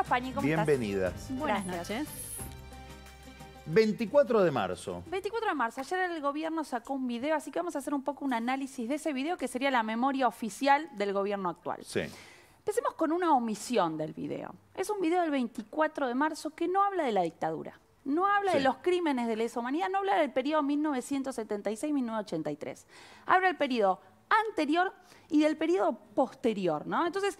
Carlos Pañi, ¿cómo Bienvenidas. estás? Buenas noches. 24 de marzo. 24 de marzo. Ayer el gobierno sacó un video, así que vamos a hacer un poco un análisis de ese video, que sería la memoria oficial del gobierno actual. Sí. Empecemos con una omisión del video. Es un video del 24 de marzo que no habla de la dictadura. No habla de los crímenes de lesa humanidad, no habla del periodo 1976-1983. Habla del periodo anterior y del periodo posterior, ¿no? Entonces,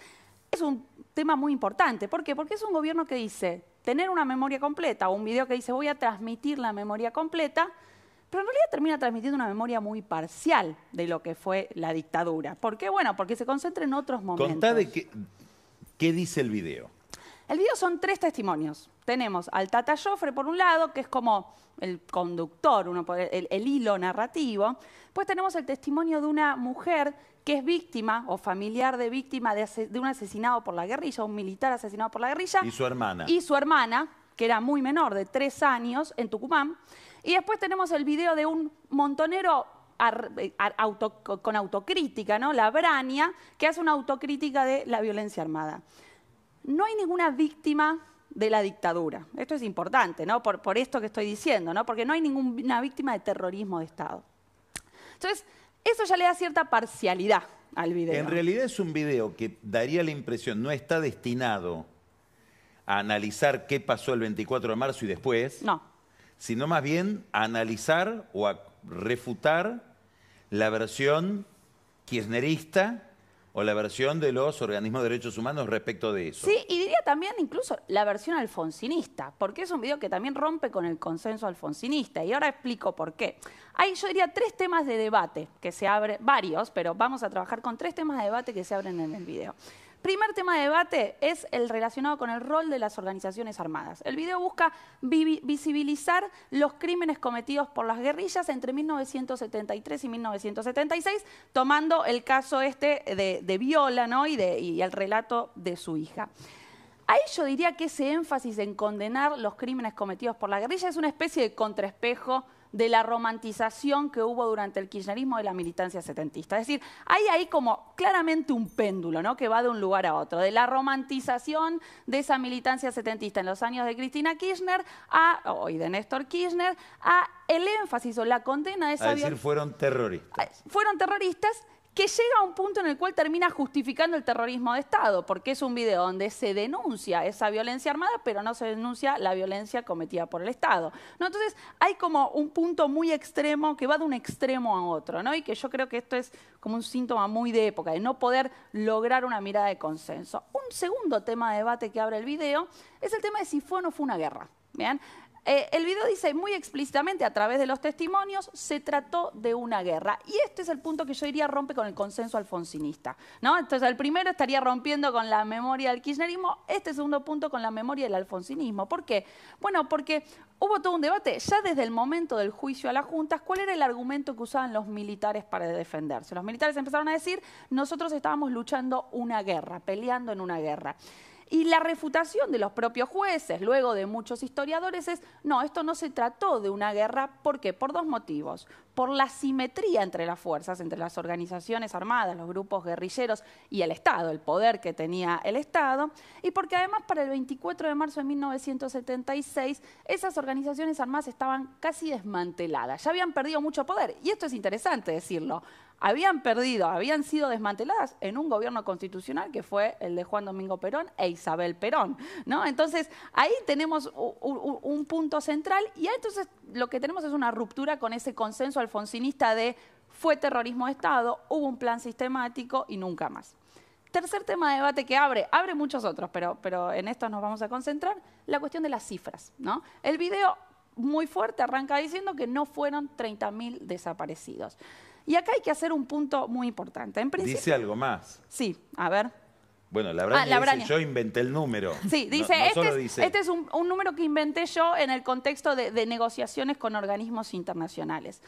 es un tema muy importante. ¿Por qué? Porque es un gobierno que dice tener una memoria completa, o un video que dice voy a transmitir la memoria completa, pero en realidad termina transmitiendo una memoria muy parcial de lo que fue la dictadura. ¿Por qué? Bueno, porque se concentra en otros momentos. Contá de qué dice el video. El video son 3 testimonios. Tenemos al Tata Joffre, por un lado, que es como el conductor, el hilo narrativo. Después tenemos el testimonio de una mujer que es víctima o familiar de víctima de un asesinado por la guerrilla, un militar asesinado por la guerrilla. Y su hermana. Y su hermana, que era muy menor, de 3 años, en Tucumán. Y después tenemos el video de un montonero con autocrítica, ¿no? La Braña, que hace una autocrítica de la violencia armada. No hay ninguna víctima de la dictadura. Esto es importante, ¿no? Por esto que estoy diciendo, ¿no? Porque no hay ninguna víctima de terrorismo de Estado. Entonces, eso ya le da cierta parcialidad al video. En realidad es un video que daría la impresión, no está destinado a analizar qué pasó el 24 de marzo y después, no, sino más bien a analizar o a refutar la versión kirchnerista o la versión de los organismos de derechos humanos respecto de eso. Sí, y diría también incluso la versión alfonsinista, porque es un video que también rompe con el consenso alfonsinista. Y ahora explico por qué. Hay, yo diría, 3 temas de debate que se abren, varios, pero vamos a trabajar con 3 temas de debate que se abren en el video. Primer tema de debate es el relacionado con el rol de las organizaciones armadas. El video busca visibilizar los crímenes cometidos por las guerrillas entre 1973 y 1976, tomando el caso de Viola, ¿no? y el relato de su hija. Ahí yo diría que ese énfasis en condenar los crímenes cometidos por la guerrilla es una especie de contraespejo de la romantización que hubo durante el kirchnerismo de la militancia setentista. Es decir, hay como claramente un péndulo, ¿no? que va de un lugar a otro, de la romantización de esa militancia setentista en los años de Cristina Kirchner y de Néstor Kirchner, a el énfasis o la condena de esa violencia. Es decir, fueron terroristas. Fueron terroristas, que llega a un punto en el cual termina justificando el terrorismo de Estado, porque es un video donde se denuncia esa violencia armada, pero no se denuncia la violencia cometida por el Estado, ¿no? Entonces, hay como un punto muy extremo que va de un extremo a otro, ¿no? Y que yo creo que esto es como un síntoma muy de época, de no poder lograr una mirada de consenso. Un segundo tema de debate que abre el video es el tema de si fue o no fue una guerra. ¿Bien? El video dice muy explícitamente, a través de los testimonios, se trató de una guerra. Y este es el punto que yo diría rompe con el consenso alfonsinista, ¿no? Entonces, el primero estaría rompiendo con la memoria del kirchnerismo, este segundo punto con la memoria del alfonsinismo. ¿Por qué? Bueno, porque hubo todo un debate, ya desde el momento del juicio a las juntas, ¿cuál era el argumento que usaban los militares para defenderse? Los militares empezaron a decir, nosotros estábamos luchando una guerra, peleando en una guerra. Y la refutación de los propios jueces, luego de muchos historiadores, es, no, esto no se trató de una guerra. ¿Por qué? Por 2 motivos. Por la simetría entre las fuerzas, entre las organizaciones armadas, los grupos guerrilleros y el Estado, el poder que tenía el Estado, y porque además para el 24 de marzo de 1976 esas organizaciones armadas estaban casi desmanteladas, ya habían perdido mucho poder, y esto es interesante decirlo. Habían sido desmanteladas en un gobierno constitucional que fue el de Juan Domingo Perón e Isabel Perón, ¿no? Entonces, ahí tenemos un punto central y entonces lo que tenemos es una ruptura con ese consenso alfonsinista de fue terrorismo de Estado, hubo un plan sistemático y nunca más. Tercer tema de debate que abre muchos otros, pero en estos nos vamos a concentrar, la cuestión de las cifras, ¿no? El video muy fuerte arranca diciendo que no fueron 30.000 desaparecidos. Y acá hay que hacer un punto muy importante. En principio, dice algo más. Sí, a ver. Bueno, la Braña dice, yo inventé el número. Sí, dice, dice... este es un número que inventé yo en el contexto de negociaciones con organismos internacionales.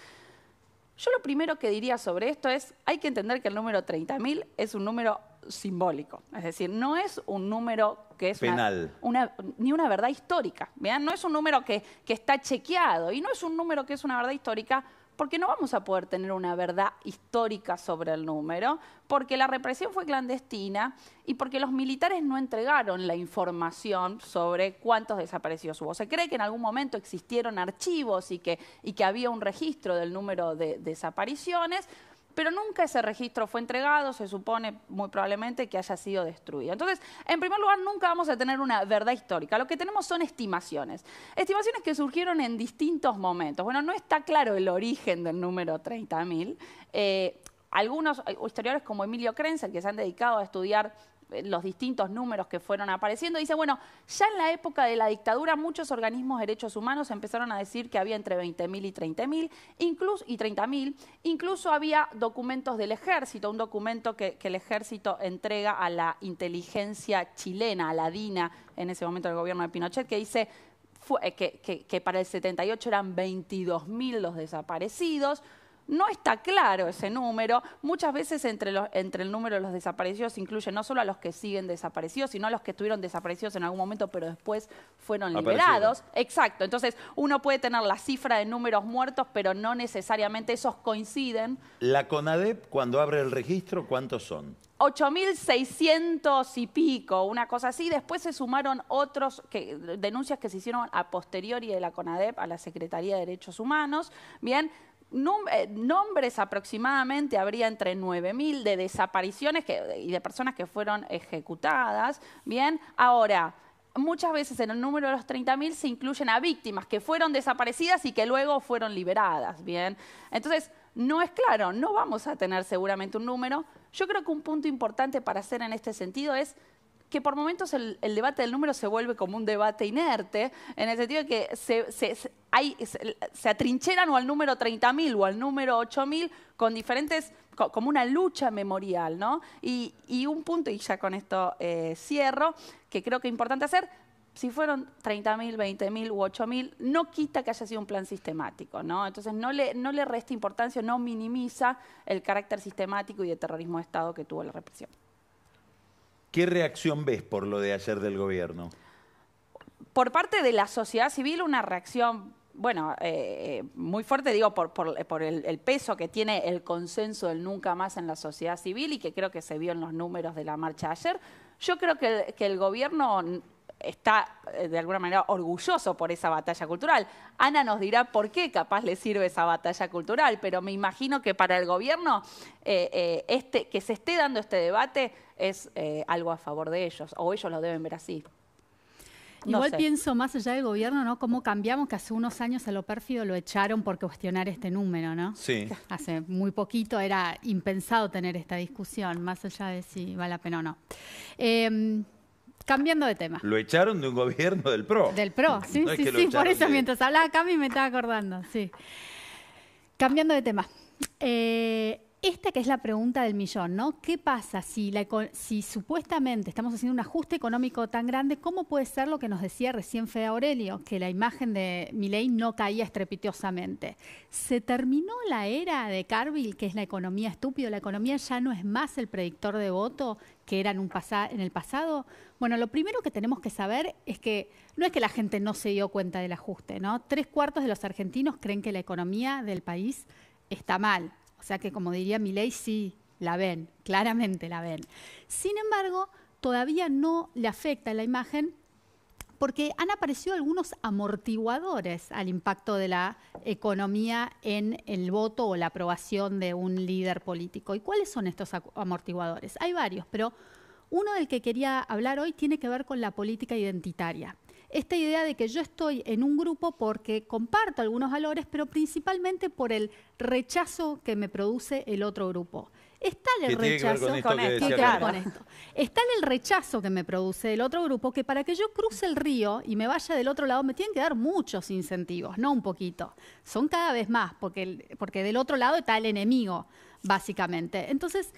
Yo lo primero que diría sobre esto es, hay que entender que el número 30.000 es un número simbólico. Es decir, no es un número que es penal. Ni una verdad histórica. ¿Vean? No es un número que está chequeado y no es un número que es una verdad histórica porque no vamos a poder tener una verdad histórica sobre el número, porque la represión fue clandestina y porque los militares no entregaron la información sobre cuántos desaparecidos hubo. Se cree que en algún momento existieron archivos y que había un registro del número de desapariciones, pero nunca ese registro fue entregado, se supone muy probablemente que haya sido destruido. Entonces, en primer lugar, nunca vamos a tener una verdad histórica. Lo que tenemos son estimaciones. Estimaciones que surgieron en distintos momentos. Bueno, no está claro el origen del número 30.000. Algunos historiadores como Emilio Krenzel, que se han dedicado a estudiar los distintos números que fueron apareciendo, dice, bueno, ya en la época de la dictadura muchos organismos de derechos humanos empezaron a decir que había entre 20.000 y 30.000, y 30.000, incluso había documentos del ejército, un documento que el ejército entrega a la inteligencia chilena, a la DINA, en ese momento del gobierno de Pinochet, que dice que para el 78 eran 22.000 los desaparecidos. No está claro ese número. Muchas veces entre el número de los desaparecidos incluye no solo a los que siguen desaparecidos, sino a los que estuvieron desaparecidos en algún momento, pero después fueron liberados. Exacto. Entonces, uno puede tener la cifra de números muertos, pero no necesariamente esos coinciden. La CONADEP, cuando abre el registro, ¿cuántos son? 8.600 y pico, una cosa así. Después se sumaron denuncias que se hicieron a posteriori de la CONADEP a la Secretaría de Derechos Humanos. Bien. Nombres aproximadamente habría entre 9.000 de desapariciones y de personas que fueron ejecutadas. Bien, ahora, muchas veces en el número de los 30.000 se incluyen a víctimas que fueron desaparecidas y que luego fueron liberadas. Bien, entonces no es claro, no vamos a tener seguramente un número. Yo creo que un punto importante para hacer en este sentido es que por momentos el debate del número se vuelve como un debate inerte, en el sentido de que se atrincheran o al número 30.000 o al número 8.000 con diferentes, como una lucha memorial, ¿no? Y un punto, y ya con esto cierro, que creo que es importante hacer, si fueron 30.000, 20.000 u 8.000, no quita que haya sido un plan sistemático, ¿no? Entonces no le resta importancia, no minimiza el carácter sistemático y de terrorismo de Estado que tuvo la represión. ¿Qué reacción ves por lo de ayer del gobierno? Por parte de la sociedad civil, una reacción, bueno, muy fuerte, digo, por el peso que tiene el consenso del nunca más en la sociedad civil y que creo que se vio en los números de la marcha de ayer. Yo creo que el gobierno está de alguna manera orgulloso por esa batalla cultural. Ana nos dirá por qué capaz le sirve esa batalla cultural, pero me imagino que para el gobierno que se esté dando este debate es algo a favor de ellos, o ellos lo deben ver así. Igual pienso más allá del gobierno, ¿no? Cómo cambiamos, que hace unos años a lo pérfido lo echaron por cuestionar este número, ¿no? Sí. Hace muy poquito era impensado tener esta discusión, más allá de si vale la pena o no. Cambiando de tema. Lo echaron de un gobierno del PRO. Del PRO, sí, no sí, sí, por eso mientras hablaba Cami me estaba acordando, sí. Cambiando de tema. Esta que es la pregunta del millón, ¿no? ¿Qué pasa si supuestamente estamos haciendo un ajuste económico tan grande? ¿Cómo puede ser lo que nos decía recién Fede Aurelio, que la imagen de Milei no caía estrepitosamente? ¿Se terminó la era de Carville, que es la economía estúpida? ¿La economía ya no es más el predictor de voto que era en el pasado? Bueno, lo primero que tenemos que saber es que no es que la gente no se dio cuenta del ajuste, ¿no? 3/4 de los argentinos creen que la economía del país está mal. O sea que, como diría Milei, sí, la ven, claramente la ven. Sin embargo, todavía no le afecta la imagen porque han aparecido algunos amortiguadores al impacto de la economía en el voto o la aprobación de un líder político. ¿Y cuáles son estos amortiguadores? Hay varios, pero uno del que quería hablar hoy tiene que ver con la política identitaria. Esta idea de que yo estoy en un grupo porque comparto algunos valores, pero principalmente por el rechazo que me produce el otro grupo. Está el rechazo Está el rechazo que me produce el otro grupo, que para que yo cruce el río y me vaya del otro lado me tienen que dar muchos incentivos, no un poquito. Son cada vez más, porque del otro lado está el enemigo, básicamente. Entonces,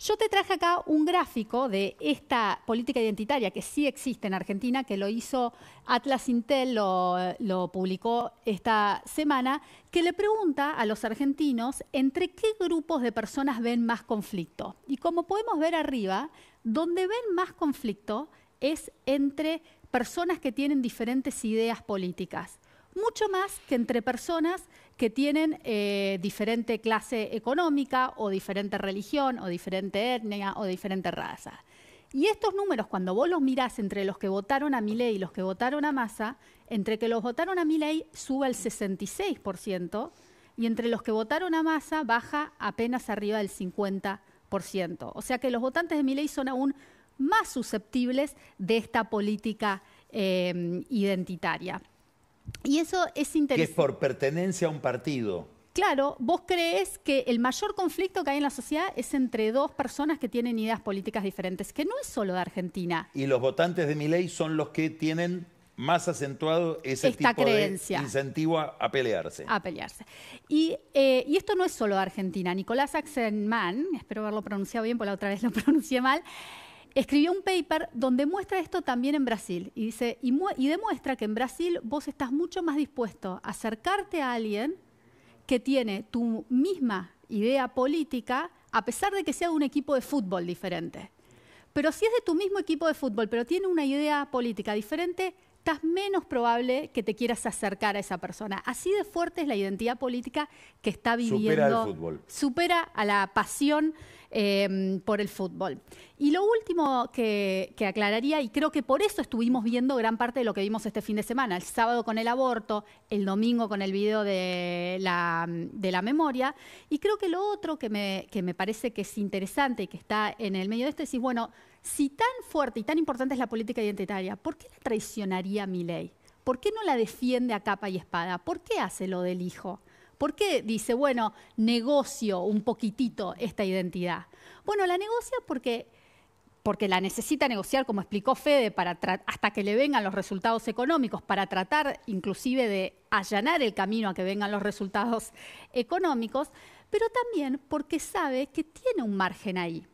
yo te traje acá un gráfico de esta política identitaria que sí existe en Argentina, que lo hizo Atlas Intel, lo publicó esta semana, que le pregunta a los argentinos entre qué grupos de personas ven más conflicto. Y como podemos ver arriba, donde ven más conflicto es entre personas que tienen diferentes ideas políticas, mucho más que entre personas que tienen diferente clase económica o diferente religión o diferente etnia o diferente raza. Y estos números, cuando vos los mirás entre los que votaron a Milei y los que votaron a Massa, entre que los votaron a Milei sube al 66% y entre los que votaron a Massa baja apenas arriba del 50%. O sea que los votantes de Milei son aún más susceptibles de esta política identitaria. Y eso es interesante. Que es por pertenencia a un partido. Claro, vos creés que el mayor conflicto que hay en la sociedad es entre dos personas que tienen ideas políticas diferentes, que no es solo de Argentina. Y los votantes de Milei son los que tienen más acentuado ese Esta tipo creencia. de incentivo a pelearse. A pelearse. Y esto no es solo de Argentina. Nicolás Axelman, espero haberlo pronunciado bien, porque la otra vez lo pronuncié mal, escribió un paper donde muestra esto también en Brasil. Y dice, y demuestra que en Brasil vos estás mucho más dispuesto a acercarte a alguien que tiene tu misma idea política, a pesar de que sea de un equipo de fútbol diferente. Pero si es de tu mismo equipo de fútbol, pero tiene una idea política diferente, estás menos probable que te quieras acercar a esa persona. Así de fuerte es la identidad política que está viviendo. Supera al fútbol. Supera a la pasión por el fútbol. Y lo último que aclararía, y creo que por eso estuvimos viendo gran parte de lo que vimos este fin de semana, el sábado con el aborto, el domingo con el video de la memoria, y creo que lo otro que me parece que es interesante y que está en el medio de esto es decir, bueno, si tan fuerte y tan importante es la política identitaria, ¿por qué la traicionaría Milei? ¿Por qué no la defiende a capa y espada? ¿Por qué hace lo del hijo? ¿Por qué dice, bueno, negocio un poquitito esta identidad? Bueno, la negocia porque la necesita negociar, como explicó Fede, hasta que le vengan los resultados económicos, para tratar inclusive de allanar el camino a que vengan los resultados económicos, pero también porque sabe que tiene un margen ahí.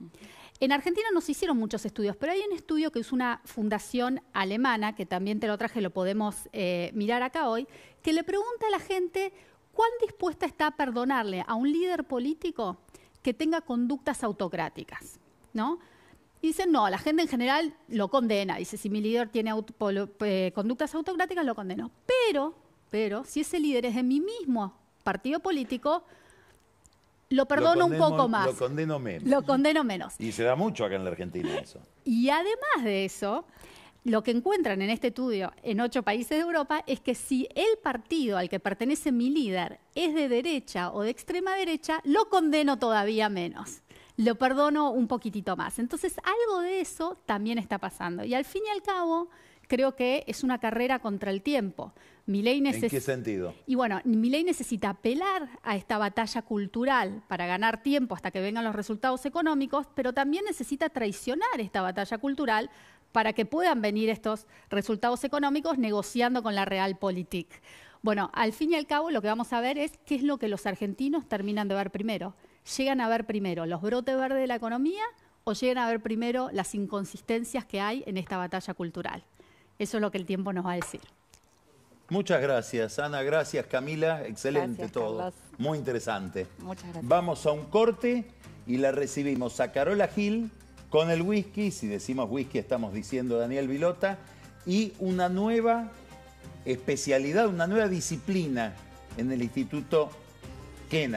En Argentina no se hicieron muchos estudios, pero hay un estudio que es una fundación alemana, que también te lo traje, lo podemos mirar acá hoy, que le pregunta a la gente cuán dispuesta está a perdonarle a un líder político que tenga conductas autocráticas, ¿no? Y dicen, no, la gente en general lo condena. Dice, si mi líder tiene conductas autocráticas, lo condeno. Pero, si ese líder es de mi mismo partido político, lo perdono un poco más. Lo condeno menos. Lo condeno menos. Y se da mucho acá en la Argentina eso. Y además de eso, lo que encuentran en este estudio en 8 países de Europa es que si el partido al que pertenece mi líder es de derecha o de extrema derecha, lo condeno todavía menos. Lo perdono un poquitito más. Entonces, algo de eso también está pasando. Y al fin y al cabo, creo que es una carrera contra el tiempo. ¿En qué sentido? Y bueno, Milei necesita apelar a esta batalla cultural para ganar tiempo hasta que vengan los resultados económicos, pero también necesita traicionar esta batalla cultural para que puedan venir estos resultados económicos negociando con la Realpolitik. Bueno, al fin y al cabo lo que vamos a ver es qué es lo que los argentinos terminan de ver primero. ¿Llegan a ver primero los brotes verdes de la economía o llegan a ver primero las inconsistencias que hay en esta batalla cultural? Eso es lo que el tiempo nos va a decir. Muchas gracias, Ana. Gracias, Camila. Excelente Gracias, todo. Carlos. Muy interesante. Muchas gracias. Vamos a un corte y la recibimos a Carola Gil con el whisky. Si decimos whisky, estamos diciendo Daniel Vilota. Y una nueva especialidad, una nueva disciplina en el Instituto Kena.